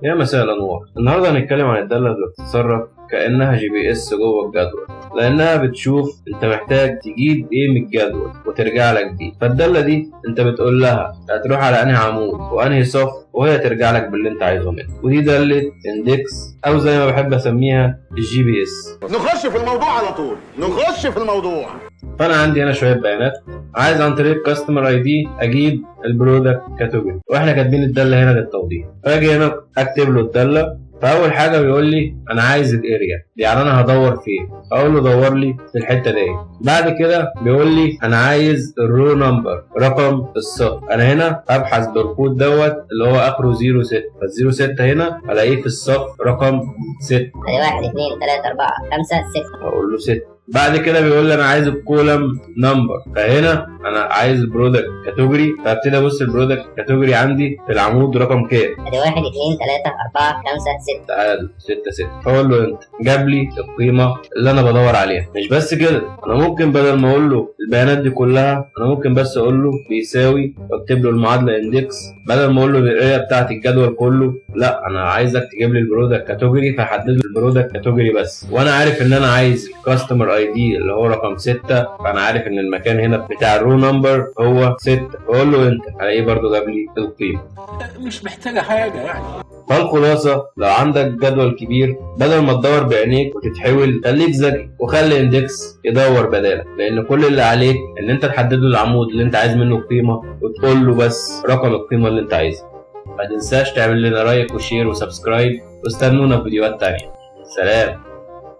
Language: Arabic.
يا مساء الانوار. النهارده هنتكلم عن الداله اللي بتتصرف كانها GPS جوه الجدول، لانها بتشوف انت محتاج تجيب ايه من الجدول وترجع لك بيه. فالداله دي انت بتقول لها هتروح على انهي عمود وانهي صف، وهي ترجع لك باللي انت عايزه منه. ودي داله اندكس، او زي ما بحب اسميها GPS. نخش في الموضوع على طول، نخش في الموضوع. فانا عندي هنا شويه بيانات، عايز عن طريق كاستمر اي دي اجيب البرودكت كاتيجوري، واحنا كاتبين الداله هنا للتوضيح. فاجي هنا اكتب له الداله. فاول حاجه بيقول لي انا عايز الاريا، يعني انا هدور فين. اقول له دور لي في الحته دي. بعد كده بيقول لي انا عايز الرو نمبر، رقم الصف. انا هنا ابحث بالكود اللي هو اخره 06. فال 06 هنا الاقيه في الصف رقم 6. 1 2 3 4 5 6. اقول له 6. بعد كده بيقول لي انا عايز الكولم نمبر. فهنا انا عايز البرودكت كاتيجوري، فابتدي ابص البرودكت كاتيجوري عندي في العمود رقم كام. 1 2 3 4 5 6. تعال 6 6. فاقول له انت جاب لي القيمه اللي انا بدور عليها. مش بس كده، انا ممكن بدل ما اقول له البيانات دي كلها، انا ممكن بس اقول له بيساوي واكتب له المعادله اندكس. بدل ما اقول له الاريا بتاعت الجدول كله، لا انا عايزك تجيب لي البرودكت كاتيجوري، فحدد له البرودكت كاتيجوري بس. وانا عارف ان انا عايز الكاستمر اي دي اللي هو رقم 6، فانا عارف ان المكان هنا بتاع الرو نمبر هو 6. بقول له انت هلاقيه برضه جاب لي القيمه. مش محتاجه حاجه يعني. فالخلاصه لو عندك جدول كبير، بدل ما تدور بعينيك وتتحول، خليك ذكي وخلي اندكس يدور بدالك. لان كل اللي عليك ان انت تحدد له العمود اللي انت عايز منه القيمه، وتقول له بس رقم القيمه اللي انت عايزها. ما تنساش تعمل لنا لايك وشير وسبسكرايب، واستنونا في فيديوهات تانية. سلام.